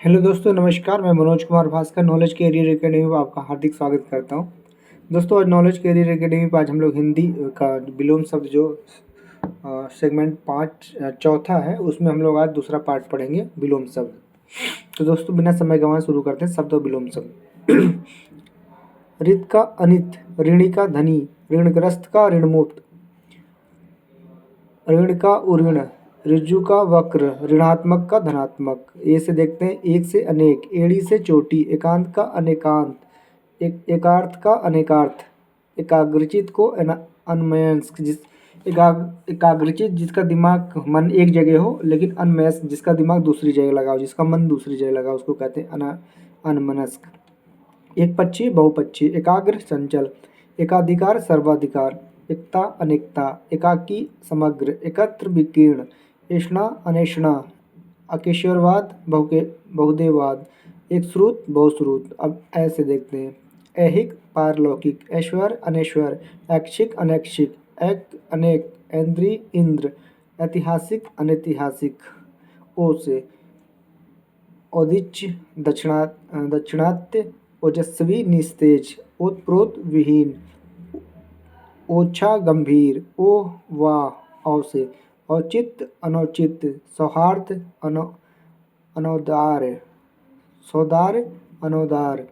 Hello दोस्तों, नमस्कार। मैं Manoj Kumar Bhaskar Knowledge Career Academy में आपका हार्दिक स्वागत करता हूं। दोस्तों, आज नॉलेज कैरियर एकेडमी पर आज हम लोग हिंदी का विलोम शब्द जो सेगमेंट 5 चौथा है, उसमें हम लोग आज दूसरा पार्ट पढ़ेंगे, विलोम शब्द। तो दोस्तों, बिना समय गंवाए शुरू करते हैं शब्द और विलोम शब्द। रित का अनित, ऋणी का धनी, ऋणग्रस्त का ऋणमुक्त, ऋण का उऋण, ऋजु का वक्र, ऋणात्मक का धनात्मक। ए से देखते हैं, एक से अनेक, एड़ी से चोटी, एकांत का अनेकांत, एकार्थ का अनेकार्थ, एकाग्रचित को अनमनस्क, एकाग्रचित जिसका दिमाग मन एक जगह हो लेकिन अनमनस्क जिसका दिमाग दूसरी जगह लगा हो, जिसका मन दूसरी जगह लगा हो, उसको कहते हैं अनमनस्क। एक पक्षी बहुपक्षी, एकाग्र चंचल, एकाधिकार सर्वाधिकार, एकता अनेकता, एकाकी समग्र, एकत्र विकीर्ण, ऐष्णा अनैष्णा, अकेश्वरवाद बहुदेववाद, एक श्रुत बहुश्रुत। अब ऐसे देखते हैं, ऐहिक पारलौकिक, ऐश्वर्य अनैश्वर्य, ऐच्छिक अनैच्छिक, एक अनेक, ऐन्द्री इंद्र, ऐतिहासिक अनैतिहासिक। ओ से औदिच्य दक्षिणात्य, ओजस्वी निस्तेज, ओतप्रोत विहीन, ओछा गंभीर, ओ वाह औ से औचित्य अनौचित्य, सौहार्द अनौदार्य, सौदार्य अनौदार्य,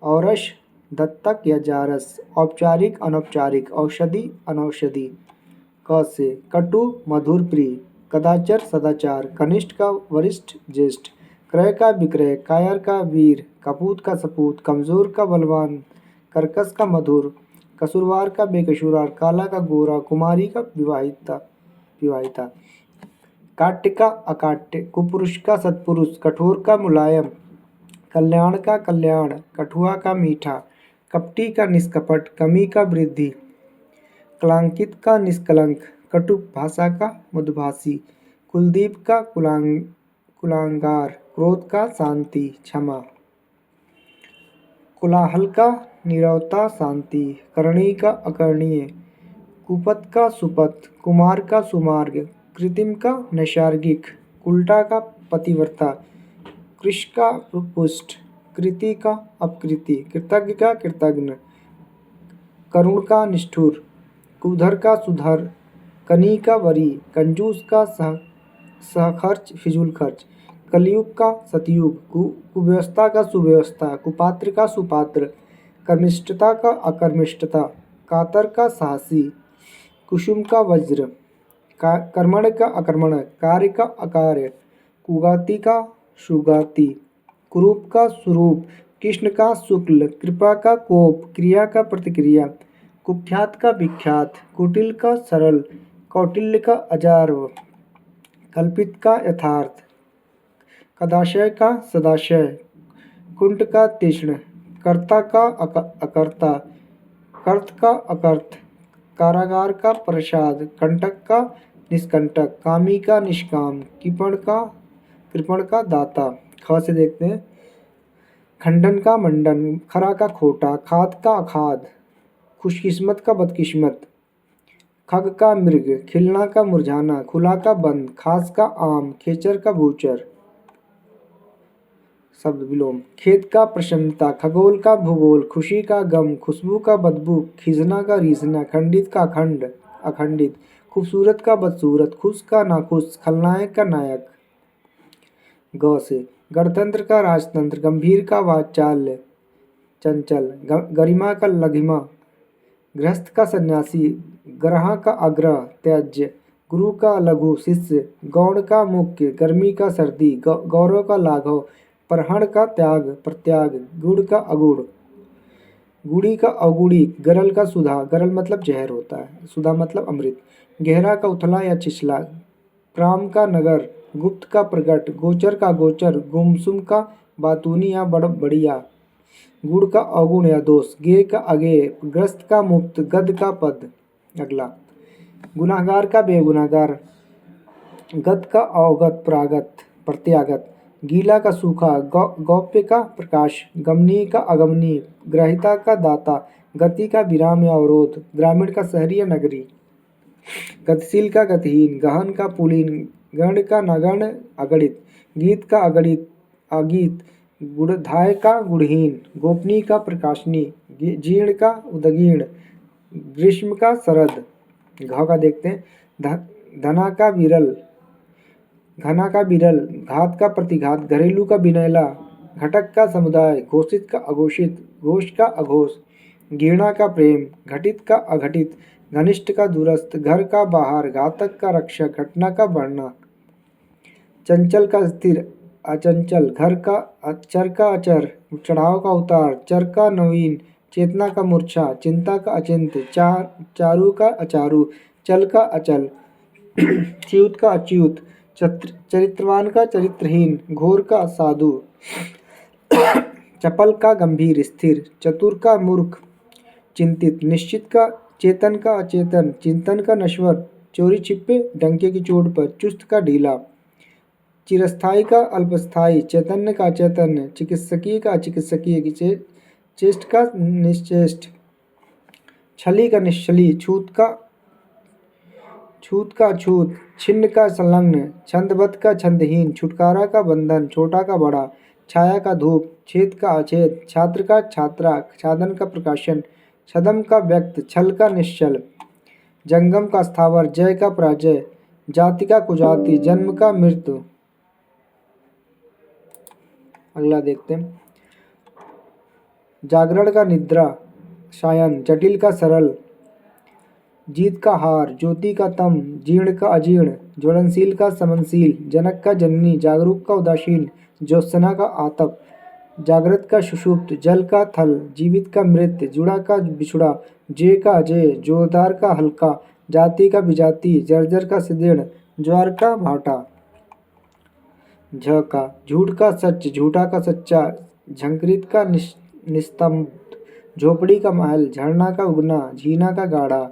औरस दत्तक या जारस, औपचारिक अनौपचारिक, औषधि अनौषधि। क से कटु मधुर प्रिय, कदाचर सदाचार, कनिष्ठ का वरिष्ठ ज्येष्ठ, क्रय का विक्रय, कायर का वीर, कपूत का सपूत, कमजोर का बलवान, कर्कश का मधुर, कसूरवार का बेकसूरार, काला का गोरा, कुमारी का विवाहिता, काट्य का अकाट्य, कुपुरुष का सत्पुरुष, कठोर का मुलायम, कल्याण का कल्याण, कठुआ का मीठा, कपटी का निष्कपट, कमी का वृद्धि, कलांकित का निष्कलंक, कटु भाषा का मधुभाषी, कुलदीप का कुलांगार, क्रोध का शांति क्षमा, कोलाहल का नीरवता शांति, करणी का अकरणीय, कुपथ का सुपथ, कुमार का सुमार्ग, कृत्रिम का नैसर्गिक, उल्टा का पतिव्रता, कृश का पुष्ट, कृति का अपकृति, कृतज्ञ का कृतघ्न, करुण का निष्ठुर, कुधर का सुधर, कनी का वरी, कंजूस का सहखर्च फिजूल खर्च, कलयुग का सतयुग, कुव्यवस्था का सुव्यवस्था, कुपात्र का सुपात्र, कर्मिष्ठता का अकर्मिष्ठता, कातर का साहसी, कुसुम का वज्र, कर्मण का अकर्मण, कार्य का अकार्य, कुगाति का सुगाति, कुरूप का स्वरूप, कृष्ण का शुक्ल, कृपा का कोप, क्रिया का प्रतिक्रिया, कुख्यात का विख्यात, कुटिल का सरल, कौटिल्य का अजार्व, कल्पित का यथार्थ, कदाशय का सदाशय, कुंठ का तीक्ष्ण, कर्ता का अकर्ता, कर्त का अकर्त, कारागार का प्रसाद, कंटक का निष्कंटक, कामी का निष्काम, कृपण का दाता। ख से देखते हैं, खंडन का मंडन, खरा का खोटा, खाद का अखाद, खुशकिस्मत का बदकिस्मत, खग का मृग, खिलना का मुरझाना, खुला का बंद, खास का आम, खेचर का भूचर। शब्द विलोम, खेत का प्रसन्नता, खगोल का भूगोल, खुशी का गम, खुशबू का बदबू, खींचना का रीसना, खंडित का अखंड अखंडित, खूबसूरत का बदसूरत, खुश का नाखुश, खलनायक का नायक। ग से गणतंत्र का राजतंत्र, गंभीर का वाचाल्य चंचल, गरिमा का लघिमा, गृहस्थ का सन्यासी, ग्रह का अग्रह त्याज्य, गुरु का लघु शिष्य, गौण का मुख्य, गर्मी का सर्दी, गौरव का लाघव, परहण का त्याग प्रत्याग, गुड़ का अगुड़, गुड़ी का अगुड़ी, गरल का सुधा, गरल मतलब जहर होता है, सुधा मतलब अमृत, गहरा का उथला या छिछला, प्राम का नगर, गुप्त का प्रगट, गोचर का गोचर, गुमसुम का बातूनी या बढ़िया, गुड़ का अवगुण या दोष, गे का अगेय, ग्रस्त का मुक्त, गद का पद। अगला, गुनाहगार का बेगुनाहगार, गत का अवगत प्रागत प्रत्यागत, गीला का सूखा, गौप्य का प्रकाश, गमनीय का अगमनीय, ग्राहिता का दाता, गति का विराम या अवरोध, ग्रामीण का शहरी या नगरी, गतिशील का गतिहीन, गहन का पुलीन, गण का नगण्य अगणित, गीत का अगणित अगीत, गुणधाय का गुणहीन, गोपनीय का प्रकाशनी, जीर्ण का उदगीर्ण, ग्रीष्म का शरद। घ का देखते हैं, धना का विरल, घना का बिरल, घात का प्रतिघात, घरेलू का बिनैला, घटक का समुदाय, घोषित का अघोषित, घोष का अघोष, घृणा का प्रेम, घटित का अघटित, घनिष्ठ का दूरस्थ, घर का बाहर, घातक का रक्षक, घटना का बढ़ना, चंचल का स्थिर, अचंचल, घर का चर का अचर, चढ़ाव का उतार, चर का नवीन, चेतना का मूर्छा, चिंता का अचिंत, चारु का अचारु, चल का अचल, च्युत का अच्युत, चरित्रवान का चरित्रहीन, घोर का साधु, चपल का गंभीर स्थिर, चतुर का मूर्ख, चिंतित, निश्चित का चेतन का अचेतन, चिंतन का नश्वर, चोरी छिपे डंके की चोट पर, चुस्त का ढीला, चिरस्थायी का अल्पस्थायी, चैतन्य का चैतन्य, चिकित्सकीय का अचिकित्सकीय, चेष्ट का निश्चेष्ट, छली का निश्चली, छूत का अछूत, छिन्न का संलग्न, छंदबद्ध का छंदहीन, छुटकारा का बंधन, छोटा का बड़ा, छाया का धूप, छेद का अछेद, छात्र का छात्रा, छादन का प्रकाशन, छदम का व्यक्त, छल का निश्चल, जंगम का स्थावर, जय का पराजय, जाति का कुजाति, जन्म का मृत्यु। अगला देखते हैं, जागरण का निद्रा, शायन, जटिल का सरल, जीत का हार, ज्योति का तम, जीर्ण का अजीर्ण, ज्वलनशील का समनशील, जनक का जननी, जागरूक का उदासीन, ज्योत्सना का आतप, जागृत का सुषुप्त, जल का थल, जीवित का मृत, जुड़ा का बिछुड़ा, जय का अजय, जोरदार का हल्का, जाति का विजाति, जर्जर का सुदृढ़, ज्वार का भाटा। झ का झूठ का सच, झूठा का सच्चा, झंकृत का निस्तंभ, झोपड़ी का महल, झरना का उगना, झीना का गाढ़ा,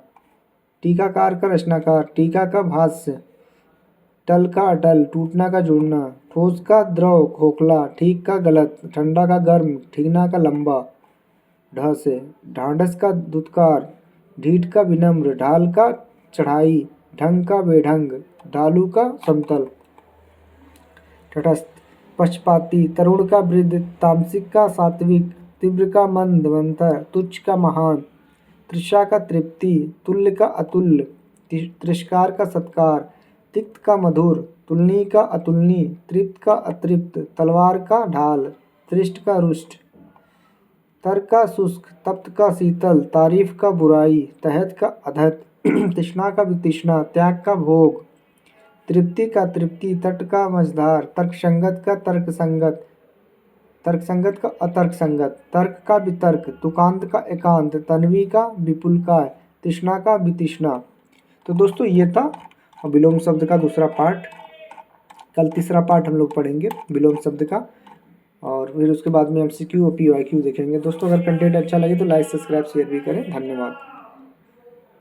टीकाकार का रचनाकार, टीका का भाष्य, टल का अटल, टूटना का जुड़ना, ठोस का द्रव, खोखला, ठीक का गलत, ठंडा का गर्म, ठीकना का लंबा। ढ से ढांढस का दुत्कार, ढीठ का विनम्र, ढाल का चढ़ाई, ढंग का बेढंग, ढालू का समतल। तटस्थ, पक्षपाती, तरुण का वृद्ध, तामसिक का सात्विक, तीव्र का मंद मंथर, तुच्छ का महान, तृषा का तृप्ति, तुल्य का अतुल्य, तिरस्कार का सत्कार, तिक्त का मधुर, तुलनीय का अतुलनीय, तृप्त का अतृप्त, तलवार का ढाल, तृष्ट का रुष्ट, तर्क का शुष्क, तप्त का शीतल, तारीफ का बुराई, तहत का अधत, तृष्णा का वितृष्णा, त्याग का भोग, तृप्ति का तृप्ति, तट का मझधार, तर्कसंगत का तर्कसंगत, तर्कसंगत का अतर्कसंगत, तर्क का वितर्क, तुकांत का एकांत, तन्वी का विपुलकाय, तृष्णा का वितृष्णा। तो दोस्तों ये था विलोम शब्द का दूसरा पार्ट। कल तीसरा पार्ट हम लोग पढ़ेंगे विलोम शब्द का, और फिर उसके बाद में MCQ और PYQ देखेंगे। दोस्तों अगर कंटेंट अच्छा लगे तो लाइक सब्सक्राइब शेयर भी करें। धन्यवाद।